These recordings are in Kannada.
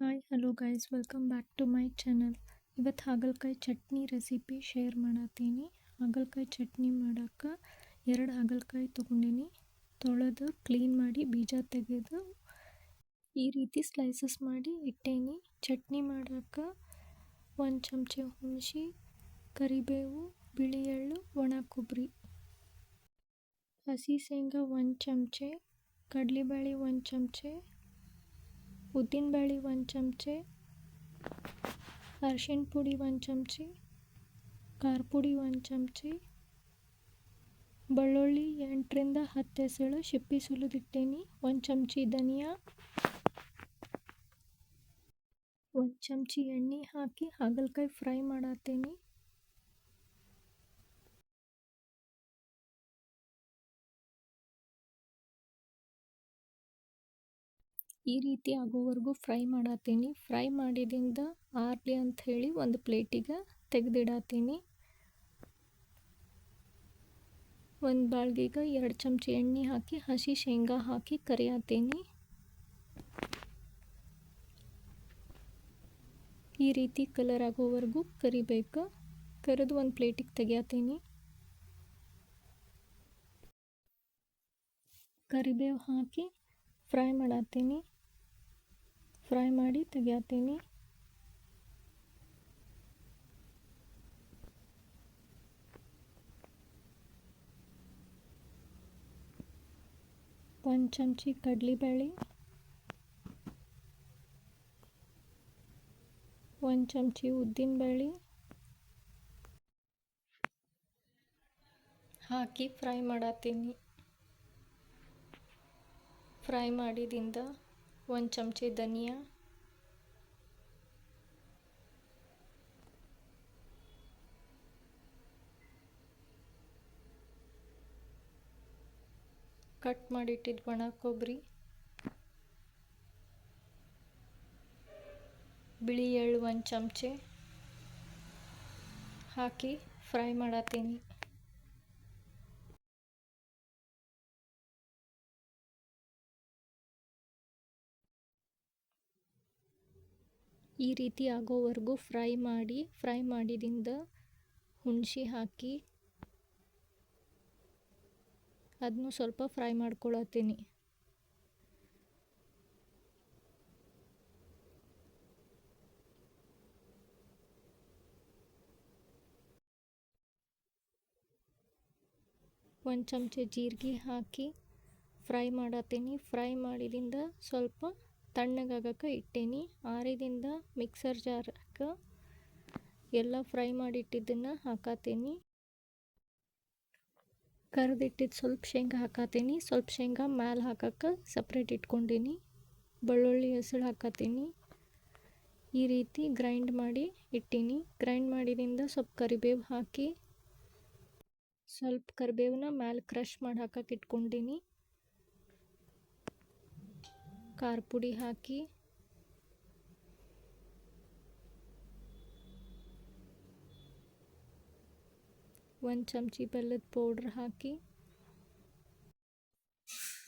Hi hello guys, welcome back to my channel. ಇವತ್ತು ಹಾಗಲಕಾಯಿ ಚಟ್ನಿ ರೆಸಿಪಿ ಶೇರ್ ಮಾಡತ್ತೀನಿ. ಹಾಗಲಕಾಯಿ ಚಟ್ನಿ ಮಾಡೋಕ್ಕೆ 2 ಹಾಗಲಕಾಯಿ ತೊಗೊಂಡಿನಿ. ತೊಳೆದು ಕ್ಲೀನ್ ಮಾಡಿ ಬೀಜ ತೆಗೆದು ಈ ರೀತಿ ಸ್ಲೈಸಸ್ ಮಾಡಿ ಇಟ್ಟೇನಿ. ಚಟ್ನಿ ಮಾಡೋಕ್ಕೆ 1 ಚಮಚ ಹುಣಸೆ, ಕರಿಬೇವು, ಬಿಳಿ ಎಳ್ಳು, ಒಣ ಕೊಬ್ಬರಿ, ಹಸಿ ಶೇಂಗಾ 1 ಚಮಚೆ, ಕಡಲೆಬೇಳೆ 1 ಚಮಚೆ, ಉದ್ದಿನಬೇಳೆ 1 ಚಮಚೆ, ಅರಿಶಿನ ಪುಡಿ 1 ಚಮಚೆ, ಖಾರ ಪುಡಿ 1 ಚಮಚೆ, ಬೆಳ್ಳುಳ್ಳಿ 8ರಿಂದ 10 ಎಸಳು ಸಿಪ್ಪೆ ಸುಲಿದಿಟ್ಟೇನಿ, 1 ಚಮಚೆ ಧನಿಯಾ, 1 ಚಮಚೆ ಎಣ್ಣೆ ಹಾಕಿ ಹಾಗಲಕಾಯಿ ಫ್ರೈ ಮಾಡತ್ತೇನಿ. ಈ ರೀತಿ ಆಗೋವರೆಗೂ ಫ್ರೈ ಮಾಡತ್ತೀನಿ. ಫ್ರೈ ಮಾಡಿದಿಂದ ಆರಲಿ ಅಂತ ಹೇಳಿ ಒಂದು ಪ್ಲೇಟಿಗೆ ತೆಗೆದಿಡತ್ತೀನಿ. ಒಂದು ಬಾಳ್ಗಿಗೆ 2 ಚಮಚೆ ಎಣ್ಣೆ ಹಾಕಿ ಹಸಿ ಶೇಂಗಾ ಹಾಕಿ ಕರಿಯತ್ತೀನಿ. ಈ ರೀತಿ ಕಲರ್ ಆಗೋವರೆಗೂ ಕರಿಬೇಕು. ಕರಿದು ಒಂದು ಪ್ಲೇಟಿಗೆ ತೆಗಿಯತ್ತೀನಿ. ಕರಿಬೇವು ಹಾಕಿ ಫ್ರೈ ಮಾಡತ್ತೀನಿ. ಫ್ರೈ ಮಾಡಿ ತೆಗಿಯತ್ತೀನಿ. ಒಂದು ಚಮಚೆ ಕಡಲೆಬೇಳೆ, 1 ಚಮಚೆ ಉದ್ದಿನಬೇಳೆ ಹಾಕಿ ಫ್ರೈ ಮಾಡತ್ತೀನಿ. ಫ್ರೈ ಮಾಡಿದಿಂದ 1 ಚಮಚೆ ಧನಿಯಾ, ಕಟ್ ಮಾಡಿಟ್ಟಿದ್ದು ಒಣ ಕೊಬ್ಬರಿ, ಬಿಳಿ ಎಳ್ಳು 1 ಚಮಚೆ ಹಾಕಿ ಫ್ರೈ ಮಾಡತ್ತೀನಿ. ಈ ರೀತಿ ಆಗೋವರೆಗೂ ಫ್ರೈ ಮಾಡಿದಿಂದ ಹುಣಸೆ ಹಾಕಿ ಅದನ್ನು ಸ್ವಲ್ಪ ಫ್ರೈ ಮಾಡ್ಕೊಳತ್ತೀನಿ. ಒಂದು ಚಮಚೆ ಜೀರಿಗೆ ಹಾಕಿ ಫ್ರೈ ಮಾಡತ್ತೀನಿ. ಫ್ರೈ ಮಾಡಿದಿಂದ ಸ್ವಲ್ಪ ತಣ್ಣಗಾಗಕ್ಕೆ ಇಟ್ಟೇನಿ. ಆರಿದಿಂದ ಮಿಕ್ಸರ್ ಜಾರಕ್ಕೆ ಎಲ್ಲ ಫ್ರೈ ಮಾಡಿಟ್ಟಿದ್ದನ್ನು ಹಾಕತ್ತೀನಿ. ಕರೆದಿಟ್ಟಿದ್ದು ಸ್ವಲ್ಪ ಶೇಂಗಾ ಹಾಕತ್ತೀನಿ. ಸ್ವಲ್ಪ ಶೇಂಗಾ ಮ್ಯಾಲೆ ಹಾಕಕ್ಕೆ ಸಪ್ರೇಟ್ ಇಟ್ಕೊಂಡೀನಿ. ಬೆಳ್ಳುಳ್ಳಿ ಹೆಸರು ಹಾಕತ್ತೀನಿ. ಈ ರೀತಿ ಗ್ರೈಂಡ್ ಮಾಡಿ ಇಟ್ಟೀನಿ. ಗ್ರೈಂಡ್ ಮಾಡಿದಿಂದ ಸ್ವಲ್ಪ ಕರಿಬೇವು ಹಾಕಿ ಸ್ವಲ್ಪ ಕರಿಬೇವನ್ನ ಮ್ಯಾಲೆ ಕ್ರಷ್ ಮಾಡಿ ಹಾಕಕ್ಕೆ ಇಟ್ಕೊಂಡೀನಿ. ಖಾರ ಪುಡಿ ಹಾಕಿ ಒಂದು ಚಮಚೆ ಬೆಲ್ಲದ ಪೌಡ್ರ್ ಹಾಕಿ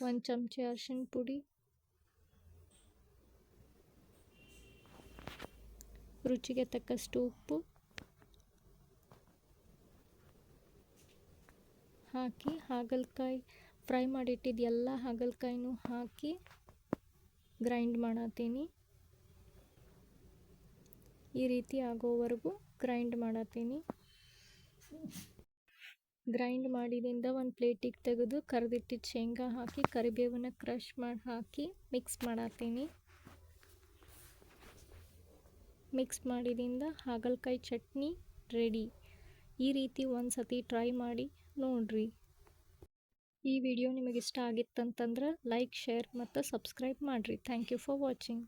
1 ಚಮಚೆ ಅರಿಶಿನ ಪುಡಿ, ರುಚಿಗೆ ತಕ್ಕಷ್ಟು ಉಪ್ಪು ಹಾಕಿ ಹಾಗಲಕಾಯಿ ಫ್ರೈ ಮಾಡಿಟ್ಟಿದ್ದು ಎಲ್ಲ ಹಾಗಲಕಾಯಿನೂ ಹಾಕಿ ಗ್ರೈಂಡ್ ಮಾಡತ್ತೀನಿ. ಈ ರೀತಿ ಆಗೋವರೆಗೂ ಗ್ರೈಂಡ್ ಮಾಡತ್ತೀನಿ. ಗ್ರೈಂಡ್ ಮಾಡಿದಿಂದ ಒಂದು ಪ್ಲೇಟಿಗೆ ತೆಗೆದು ಕರೆದಿಟ್ಟಿದ್ದು ಶೇಂಗಾ ಹಾಕಿ ಕರಿಬೇವನ್ನ ಕ್ರಷ್ ಮಾಡಿ ಹಾಕಿ ಮಿಕ್ಸ್ ಮಾಡತ್ತೀನಿ. ಮಿಕ್ಸ್ ಮಾಡಿದಿಂದ ಹಾಗಲಕಾಯಿ ಚಟ್ನಿ ರೆಡಿ. ಈ ರೀತಿ ಒಂದು ಸತಿ ಟ್ರೈ ಮಾಡಿ ನೋಡ್ರಿ. ಈ ವಿಡಿಯೋ ನಿಮಗೆ ಇಷ್ಟ ಆಗಿತ್ತಂತಂದ್ರೆ ಲೈಕ್, ಶೇರ್ ಮತ್ತು ಸಬ್ಸ್ಕ್ರೈಬ್ ಮಾಡಿರಿ. Thank you for watching.